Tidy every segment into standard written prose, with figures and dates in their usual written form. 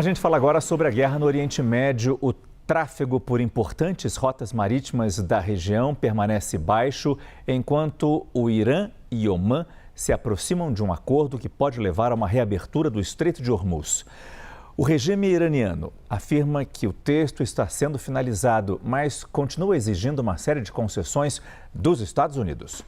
A gente fala agora sobre a guerra no Oriente Médio. O tráfego por importantes rotas marítimas da região permanece baixo, enquanto o Irã e Omã se aproximam de um acordo que pode levar a uma reabertura do Estreito de Hormuz. O regime iraniano afirma que o texto está sendo finalizado, mas continua exigindo uma série de concessões dos Estados Unidos.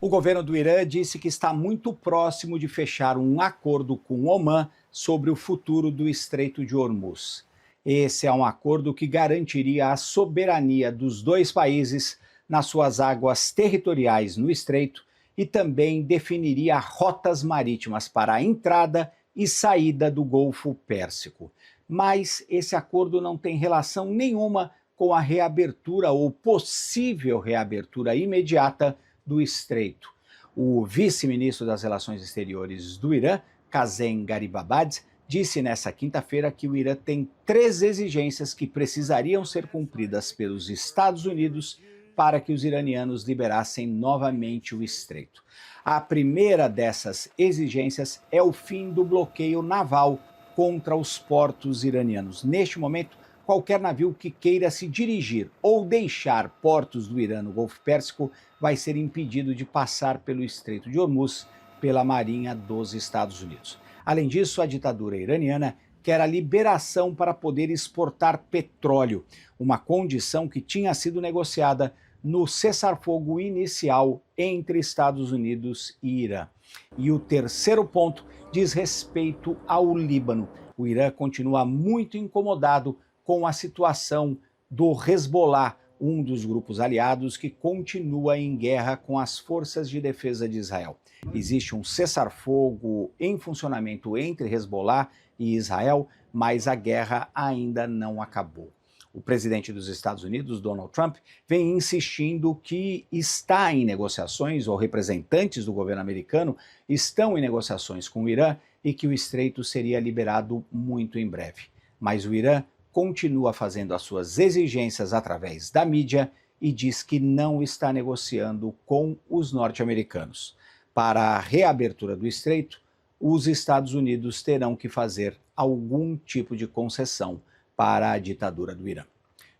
O governo do Irã disse que está muito próximo de fechar um acordo com o Omã sobre o futuro do Estreito de Hormuz. Esse é um acordo que garantiria a soberania dos dois países nas suas águas territoriais no estreito e também definiria rotas marítimas para a entrada e saída do Golfo Pérsico. Mas esse acordo não tem relação nenhuma com a reabertura ou possível reabertura imediata do estreito. O vice-ministro das Relações Exteriores do Irã, Qasem Gharibabad, disse nesta quinta-feira que o Irã tem 3 exigências que precisariam ser cumpridas pelos Estados Unidos para que os iranianos liberassem novamente o estreito. A primeira dessas exigências é o fim do bloqueio naval contra os portos iranianos. Neste momento, qualquer navio que queira se dirigir ou deixar portos do Irã no Golfo Pérsico vai ser impedido de passar pelo Estreito de Hormuz pela Marinha dos Estados Unidos. Além disso, a ditadura iraniana quer a liberação para poder exportar petróleo, uma condição que tinha sido negociada no cessar-fogo inicial entre Estados Unidos e Irã. E o terceiro ponto diz respeito ao Líbano. O Irã continua muito incomodado com a situação do Hezbollah, um dos grupos aliados que continua em guerra com as forças de defesa de Israel. Existe um cessar-fogo em funcionamento entre Hezbollah e Israel, mas a guerra ainda não acabou. O presidente dos Estados Unidos, Donald Trump, vem insistindo que está em negociações, ou representantes do governo americano estão em negociações com o Irã e que o estreito seria liberado muito em breve. Mas o Irã continua fazendo as suas exigências através da mídia e diz que não está negociando com os norte-americanos. Para a reabertura do estreito, os Estados Unidos terão que fazer algum tipo de concessão para a ditadura do Irã.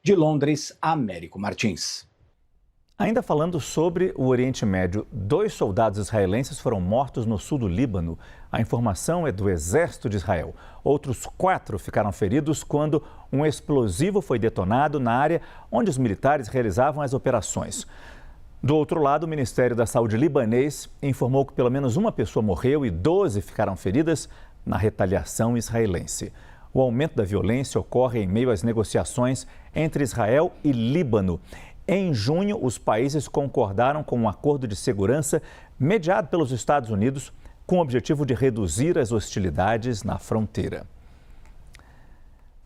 De Londres, Américo Martins. Ainda falando sobre o Oriente Médio, 2 soldados israelenses foram mortos no sul do Líbano. A informação é do Exército de Israel. Outros 4 ficaram feridos quando um explosivo foi detonado na área onde os militares realizavam as operações. Do outro lado, o Ministério da Saúde libanês informou que pelo menos uma pessoa morreu e 12 ficaram feridas na retaliação israelense. O aumento da violência ocorre em meio às negociações entre Israel e Líbano. Em junho, os países concordaram com um acordo de segurança mediado pelos Estados Unidos com o objetivo de reduzir as hostilidades na fronteira.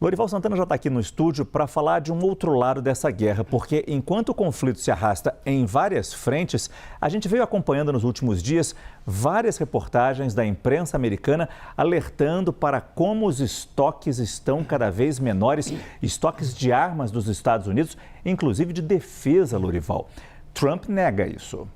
Lorival Santana já está aqui no estúdio para falar de um outro lado dessa guerra, porque enquanto o conflito se arrasta em várias frentes, a gente veio acompanhando nos últimos dias várias reportagens da imprensa americana alertando para como os estoques estão cada vez menores, estoques de armas dos Estados Unidos, inclusive de defesa, Lorival. Trump nega isso.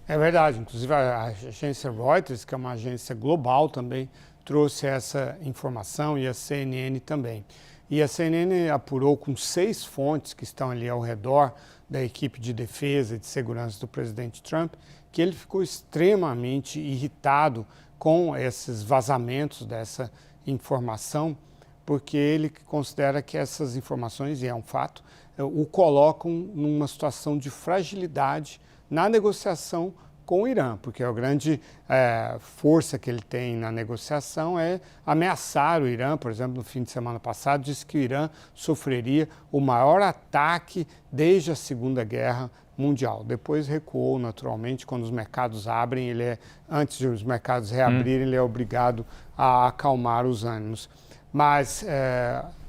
É verdade, inclusive a agência Reuters, que é uma agência global também, trouxe essa informação e a CNN também. E a CNN apurou com 6 fontes que estão ali ao redor da equipe de defesa e de segurança do presidente Trump, que ele ficou extremamente irritado com esses vazamentos dessa informação, porque ele considera que essas informações, e é um fato, o colocam numa situação de fragilidade na negociação com o Irã, porque a grande força que ele tem na negociação é ameaçar o Irã. Por exemplo, no fim de semana passado, disse que o Irã sofreria o maior ataque desde a Segunda Guerra Mundial. Depois recuou naturalmente quando os mercados abrem, antes de os mercados reabrirem, ele é obrigado a acalmar os ânimos. Mas,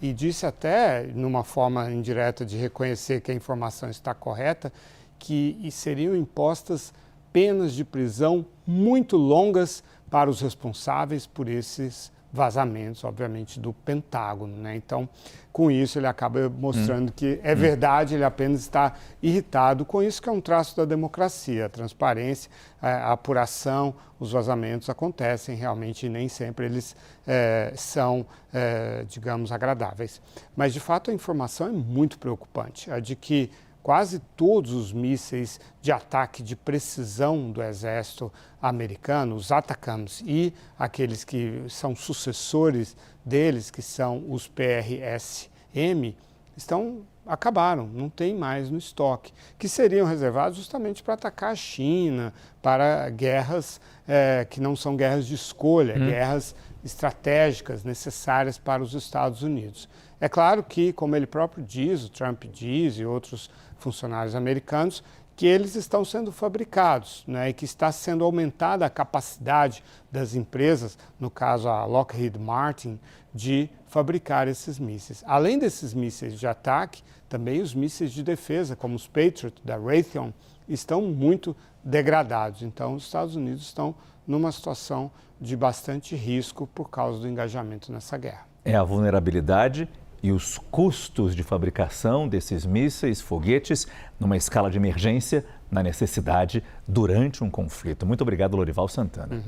e disse até, numa forma indireta de reconhecer que a informação está correta, que seriam impostas penas de prisão muito longas para os responsáveis por esses vazamentos, obviamente, do Pentágono, né? Então, com isso, ele acaba mostrando que é verdade, ele apenas está irritado com isso, que é um traço da democracia. A transparência, a apuração, os vazamentos acontecem realmente e nem sempre eles são, digamos, agradáveis. Mas, de fato, a informação é muito preocupante, a de que quase todos os mísseis de ataque de precisão do exército americano, os ATACMS e aqueles que são sucessores deles, que são os PRSM, acabaram, não tem mais no estoque, que seriam reservados justamente para atacar a China, para guerras que não são guerras de escolha, guerras estratégicas necessárias para os Estados Unidos. É claro que, como ele próprio diz, o Trump diz e outros funcionários americanos, que eles estão sendo fabricados, né, e que está sendo aumentada a capacidade das empresas, no caso a Lockheed Martin, de fabricar esses mísseis. Além desses mísseis de ataque, também os mísseis de defesa, como os Patriot da Raytheon, estão muito degradados. Então, os Estados Unidos estão numa situação de bastante risco por causa do engajamento nessa guerra. É a vulnerabilidade e os custos de fabricação desses mísseis, foguetes, numa escala de emergência, na necessidade durante um conflito. Muito obrigado, Lorival Santana.